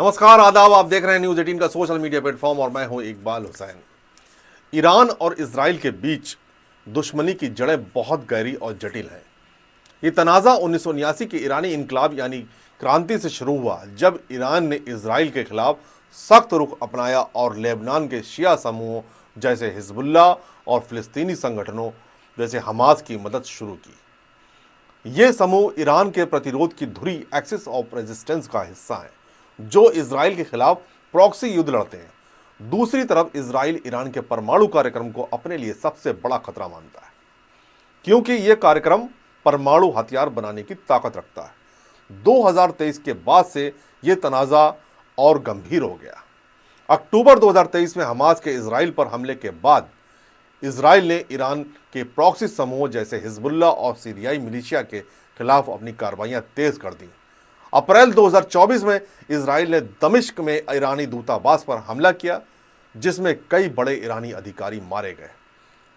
नमस्कार, आदाब। आप देख रहे हैं न्यूज 18 का सोशल मीडिया प्लेटफॉर्म और मैं हूं इकबाल हुसैन। ईरान और इजराइल के बीच दुश्मनी की जड़ें बहुत गहरी और जटिल हैं। ये तनाज़ा 1979 के ईरानी इनकलाब यानी क्रांति से शुरू हुआ, जब ईरान ने इजराइल के खिलाफ सख्त रुख अपनाया और लेबनान के शिया समूहों जैसे हिजबुल्ला और फिलिस्तीनी संगठनों जैसे हमास की मदद शुरू की। ये समूह ईरान के प्रतिरोध की धुरी एक्सिस ऑफ रेजिस्टेंस का हिस्सा हैं, जो इजराइल के खिलाफ प्रॉक्सी युद्ध लड़ते हैं। दूसरी तरफ इजराइल ईरान के परमाणु कार्यक्रम को अपने लिए सबसे बड़ा खतरा मानता है, क्योंकि यह कार्यक्रम परमाणु हथियार बनाने की ताकत रखता है। 2023 के बाद से यह तनाज़ा और गंभीर हो गया। अक्टूबर 2023 में हमास के इजराइल पर हमले के बाद इजराइल ने ईरान के प्रॉक्सी समूहों जैसे हिजबुल्ला और सीरियाई मिलिशिया के खिलाफ अपनी कार्रवाइयां तेज कर दी। अप्रैल 2024 में इजराइल ने दमिश्क में ईरानी दूतावास पर हमला किया, जिसमें कई बड़े ईरानी अधिकारी मारे गए।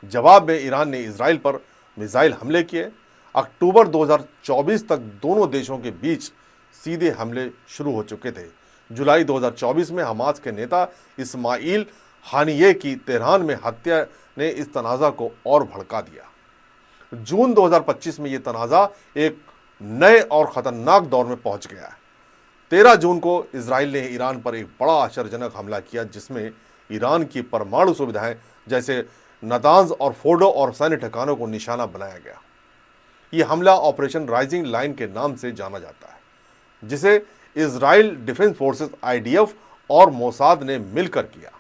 जवाब में ईरान ने इजराइल पर मिसाइल हमले किए। अक्टूबर 2024 तक दोनों देशों के बीच सीधे हमले शुरू हो चुके थे। जुलाई 2024 में हमास के नेता इस्माइल हानिये की तेहरान में हत्या ने इस तनाज़ा को और भड़का दिया। जून 2025 में यह तनाज़ा एक नए और खतरनाक दौर में पहुंच गया है। 13 जून को इजराइल ने ईरान पर एक बड़ा आश्चर्यजनक हमला किया, जिसमें ईरान की परमाणु सुविधाएं जैसे नातांज और फोर्डो और सैन्य ठिकानों को निशाना बनाया गया। यह हमला ऑपरेशन राइजिंग लाइन के नाम से जाना जाता है, जिसे इजराइल डिफेंस फोर्सेस IDF और मोसाद ने मिलकर किया।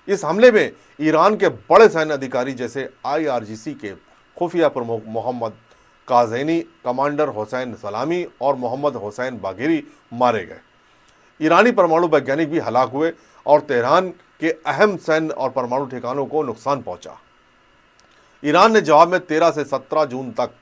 इस हमले में ईरान के बड़े सैन्य अधिकारी जैसे IRGC के खुफिया प्रमुख मोहम्मद काज़ेनी, कमांडर हुसैन सलामी और मोहम्मद हुसैन बागेरी मारे गए। ईरानी परमाणु वैज्ञानिक भी हलाक हुए और तेहरान के अहम सैन्य और परमाणु ठिकानों को नुकसान पहुंचा। ईरान ने जवाब में 13 से 17 जून तक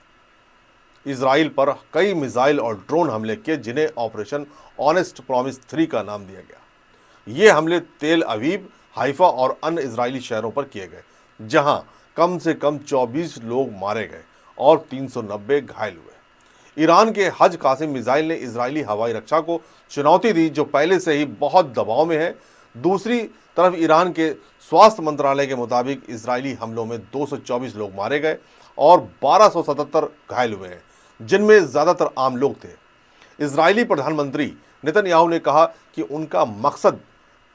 इजराइल पर कई मिसाइल और ड्रोन हमले किए, जिन्हें ऑपरेशन ऑनेस्ट प्रॉमिस 3 का नाम दिया गया। ये हमले तेल अवीव, हाइफा और अन्य इजरायली शहरों पर किए गए, जहां कम से कम 24 लोग मारे गए और 390 घायल हुए। ईरान के हज कासिम मिसाइल ने इजरायली हवाई रक्षा को चुनौती दी, जो पहले से ही बहुत दबाव में है। दूसरी तरफ ईरान के स्वास्थ्य मंत्रालय के मुताबिक इजरायली हमलों में 224 लोग मारे गए और 1277 घायल हुए हैं, जिनमें ज़्यादातर आम लोग थे। इजरायली प्रधानमंत्री नेतन्याहू ने कहा कि उनका मकसद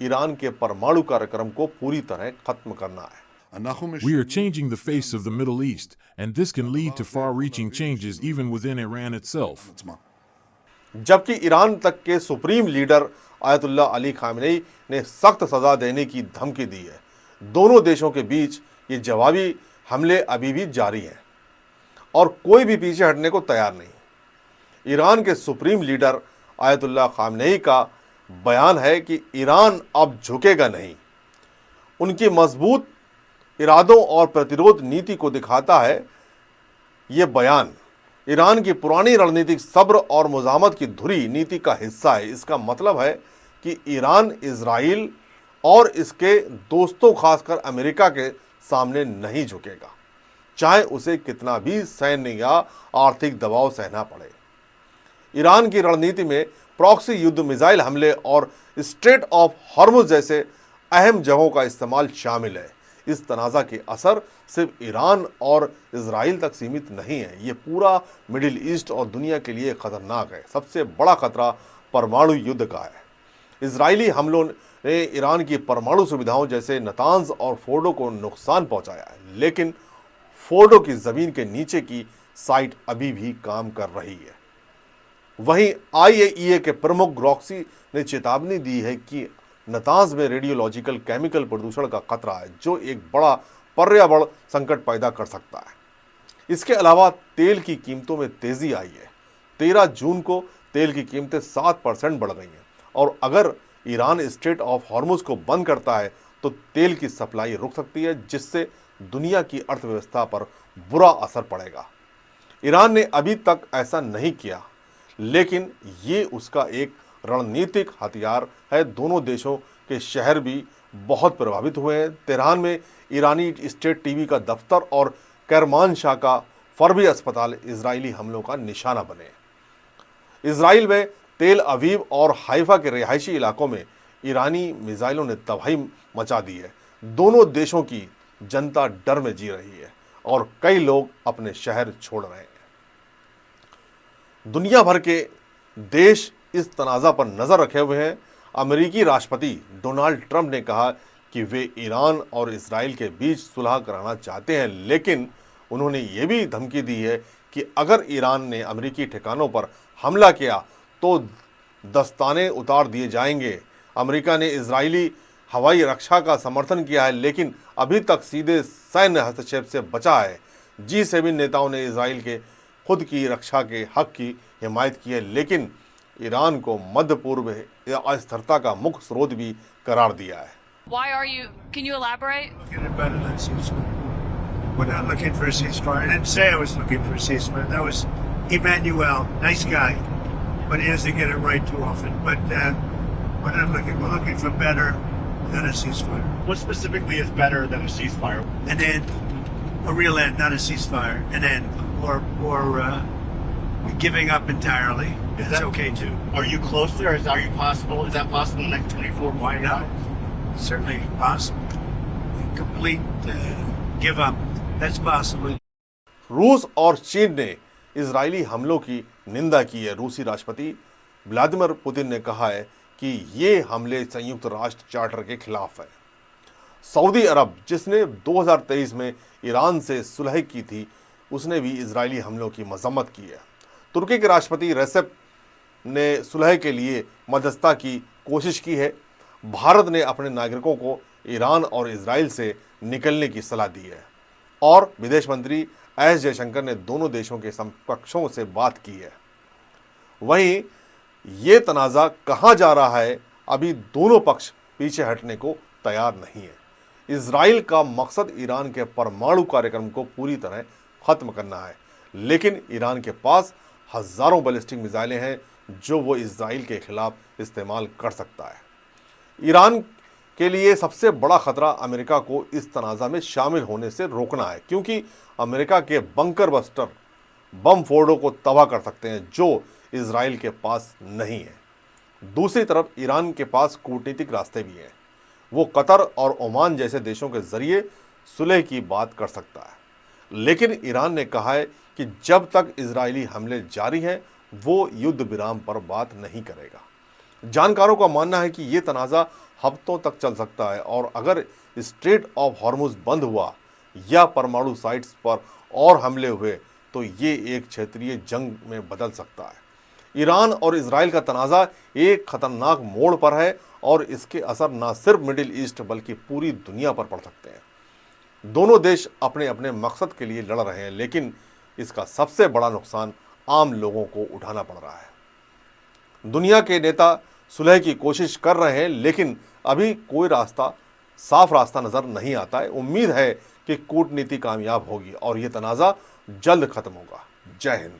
ईरान के परमाणु कार्यक्रम को पूरी तरह खत्म करना है। We are changing the face of the Middle East, and this can lead to far-reaching changes even within Iran itself. जबकि ईरान तक के supreme leader ayatollah Ali Khamenei ने सख्त सजा देने की धमकी दी है। दोनों देशों के बीच ये जवाबी हमले अभी भी जारी हैं और कोई भी पीछे हटने को तैयार नहीं। ईरान के सुप्रीम लीडर आयतुल्ला खामेनी का बयान है कि ईरान अब झुकेगा नहीं। उनकी मजबूत इरादों और प्रतिरोध नीति को दिखाता है। ये बयान ईरान की पुरानी रणनीतिक सब्र और मुजामत की धुरी नीति का हिस्सा है। इसका मतलब है कि ईरान इजराइल और इसके दोस्तों, खासकर अमेरिका के सामने नहीं झुकेगा, चाहे उसे कितना भी सैन्य या आर्थिक दबाव सहना पड़े। ईरान की रणनीति में प्रॉक्सी युद्ध, मिसाइल हमले और स्ट्रेट ऑफ हॉर्मुज जैसे अहम जगहों का इस्तेमाल शामिल है। इस तनाज़ा के असर सिर्फ ईरान और इजराइल तक सीमित नहीं है, ये पूरा मिडिल ईस्ट और दुनिया के लिए खतरनाक है। सबसे बड़ा खतरा परमाणु युद्ध का है। इजरायली हमलों ने ईरान की परमाणु सुविधाओं जैसे नातांज और फोर्डो को नुकसान पहुंचाया है, लेकिन फोर्डो की ज़मीन के नीचे की साइट अभी भी काम कर रही है। वहीं IAEA के प्रमुख ग्रॉक्सी ने चेतावनी दी है कि नातांज में रेडियोलॉजिकल केमिकल प्रदूषण का खतरा है, जो एक बड़ा पर्यावरण संकट पैदा कर सकता है। इसके अलावा तेल की कीमतों में तेजी आई है। 13 जून को तेल की कीमतें 7% बढ़ गई हैं और अगर ईरान स्ट्रेट ऑफ हॉर्मुज को बंद करता है तो तेल की सप्लाई रुक सकती है, जिससे दुनिया की अर्थव्यवस्था पर बुरा असर पड़ेगा। ईरान ने अभी तक ऐसा नहीं किया, लेकिन ये उसका एक रणनीतिक हथियार है। दोनों देशों के शहर भी बहुत प्रभावित हुए हैं। तेहरान में ईरानी स्टेट टीवी का दफ्तर और करमानशाह का फर्बी अस्पताल इजरायली हमलों का निशाना बने। इजराइल में तेल अवीव और हाइफा के रिहायशी इलाकों में ईरानी मिसाइलों ने तबाही मचा दी है। दोनों देशों की जनता डर में जी रही है और कई लोग अपने शहर छोड़ रहे हैं। दुनिया भर के देश इस तनाज़ा पर नजर रखे हुए हैं। अमेरिकी राष्ट्रपति डोनाल्ड ट्रंप ने कहा कि वे ईरान और इजराइल के बीच सुलह कराना चाहते हैं, लेकिन उन्होंने ये भी धमकी दी है कि अगर ईरान ने अमेरिकी ठिकानों पर हमला किया तो दस्ताने उतार दिए जाएंगे। अमेरिका ने इजरायली हवाई रक्षा का समर्थन किया है, लेकिन अभी तक सीधे सैन्य हस्तक्षेप से बचा है। G7 नेताओं ने इजराइल के खुद की रक्षा के हक की हिमायत की है, लेकिन ईरान को मध्य पूर्व अस्थिरता का मुख्य स्रोत भी करार दिया है। Why are you? Can you elaborate? Looking at better than ceasefire. We're not looking for a ceasefire. I didn't say I was looking for a ceasefire. That was Emmanuel, nice guy, but he doesn't get it right too often. But we're not looking. We're looking for better than a ceasefire. What specifically is better than a ceasefire? An end, a real end, not a ceasefire. An end, or giving up entirely. Is That's that okay too. Are you close there? Are you possible? Is that possible in the next 24 Why not? Certainly possible. Complete give up. That's possible. रूस और चीन ने Israeli हमलों की निंदा की है। रूसी राष्ट्रपति व्लादिमीर पुतिन ने कहा है कि ये हमले संयुक्त राष्ट्र चार्टर के खिलाफ है। सऊदी अरब, जिसने 2023 में ईरान से सुलह की थी, उसने भी इजरायली हमलों की मजम्मत की है। तुर्की के राष्ट्रपति रेसेप ने सुलह के लिए मध्यस्थता की कोशिश की है। भारत ने अपने नागरिकों को ईरान और इजराइल से निकलने की सलाह दी है और विदेश मंत्री एस जयशंकर ने दोनों देशों के समकक्षों से बात की है। वहीं ये तनाज़ा कहाँ जा रहा है, अभी दोनों पक्ष पीछे हटने को तैयार नहीं है। इजराइल का मकसद ईरान के परमाणु कार्यक्रम को पूरी तरह खत्म करना है, लेकिन ईरान के पास हजारों बैलिस्टिक मिसाइलें हैं जो वो इजराइल के खिलाफ इस्तेमाल कर सकता है। ईरान के लिए सबसे बड़ा खतरा अमेरिका को इस तनाज़ा में शामिल होने से रोकना है, क्योंकि अमेरिका के बंकर बस्टर बम फोड़ों को तबाह कर सकते हैं जो इजराइल के पास नहीं है। दूसरी तरफ ईरान के पास कूटनीतिक रास्ते भी हैं। वो कतर और ओमान जैसे देशों के जरिए सुलह की बात कर सकता है, लेकिन ईरान ने कहा है कि जब तक इजरायली हमले जारी हैं वो युद्ध विराम पर बात नहीं करेगा। जानकारों का मानना है कि ये तनाज़ा हफ्तों तक चल सकता है और अगर स्ट्रेट ऑफ हॉर्मुज बंद हुआ या परमाणु साइट्स पर और हमले हुए तो ये एक क्षेत्रीय जंग में बदल सकता है। ईरान और इजराइल का तनाज़ा एक खतरनाक मोड़ पर है और इसके असर न सिर्फ मिडिल ईस्ट बल्कि पूरी दुनिया पर पड़ सकते हैं। दोनों देश अपने अपने मकसद के लिए लड़ रहे हैं, लेकिन इसका सबसे बड़ा नुकसान आम लोगों को उठाना पड़ रहा है। दुनिया के नेता सुलह की कोशिश कर रहे हैं, लेकिन अभी कोई साफ रास्ता नजर नहीं आता है। उम्मीद है कि कूटनीति कामयाब होगी और ये तनाज़ा जल्द खत्म होगा। जय हिंद।